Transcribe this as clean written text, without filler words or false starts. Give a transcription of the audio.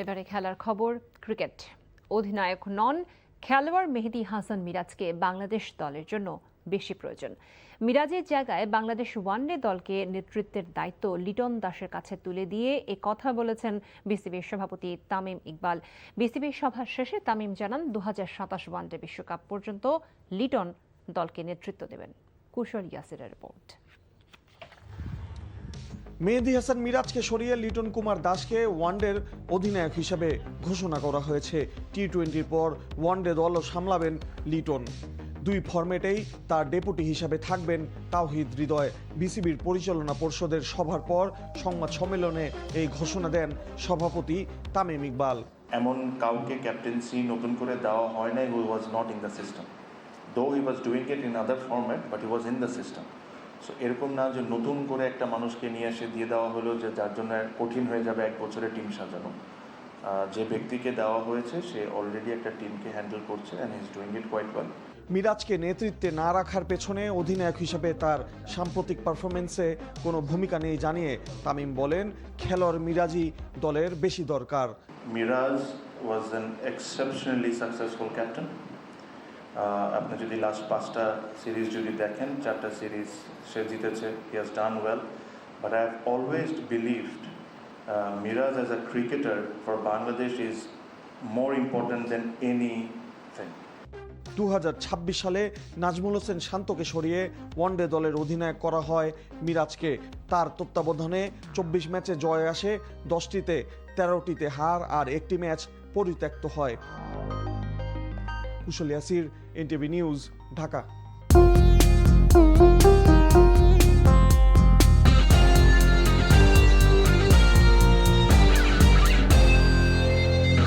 এবারে খেলার খবর। ক্রিকেট অধিনায়ক নন, খেলোয়াড় মেহেদী হাসান মিরাজকে বাংলাদেশ দলের জন্য বেশি প্রয়োজন। মিরাজের জায়গায় বাংলাদেশ ওয়ানডে দলকে নেতৃত্বের দায়িত্ব লিটন দাসের কাছে তুলে দিয়ে এ কথা বলেছেন বিসিবির সভাপতি তামিম ইকবাল। বিসিবির সভা শেষে তামিম জানান 2027 ওয়ানডে বিশ্বকাপ পর্যন্ত লিটন দলকে নেতৃত্ব দেবেন। কুশল ইয়াসিরের রিপোর্ট। মেহেদী হাসান মিরাজকে সরিয়ে লিটন কুমার দাসকে ওয়ানডের অধিনায়ক হিসেবে ঘোষণা করা হয়েছে। টি-20-র পর ওয়ানডে দলও সামলাবেন লিটন। দুই ফরম্যাটেই তার ডেপুটি হিসেবে থাকবেন তাওহিদ হৃদয়। বিসিবির পরিচালনা পর্ষদের সভার পর সংবাদ সম্মেলনে এই ঘোষণা দেন সভাপতি তামিম ইকবাল। এমন কাউকে ক্যাপ্টেন্সি নতুন করে দেওয়া হয় নাই who was not in the system, though he was doing it in other format but he was in the system. So এরকম না যে নতুন করে একটা মানুষকে নিয়ে এসে দিয়ে দেওয়া হলো যে যার জন্য কঠিন হয়ে যাবে এক বছরে টিম সাজানো। যে ব্যক্তিকে দেওয়া হয়েছে সে অলরেডি একটা টিমকে হ্যান্ডেল করছে and he is doing it quite well. মিরাজকে নেতৃত্বে না রাখার পেছনে অধিনায়ক হিসেবে তার সাম্প্রতিক পারফরমেন্সে কোনো ভূমিকা নেই জানিয়ে তামিম বলেন, খেলোয়াড় মিরাজই দলের বেশি দরকার। Miraz was an exceptionally successful captain. আপনি যদি লাস্ট 5টা সিরিজ যদি দেখেন, 4টা সিরিজ সে জিতেছে, he has done well. But I have always believed Miraz as a cricketer for Bangladesh is more important than anything. 2026 সালে নাজমুল হোসেন শান্তকে সরিয়ে ওয়ানডে দলের অধিনায়ক করা হয় মিরাজকে। তার তত্ত্বাবধানে 24 ম্যাচে জয় আসে, 10টিতে 13টিতে হার আর 1টি ম্যাচ পরিত্যক্ত হয়। কুশল ইয়াসির, এনটিভি নিউজ, ঢাকা।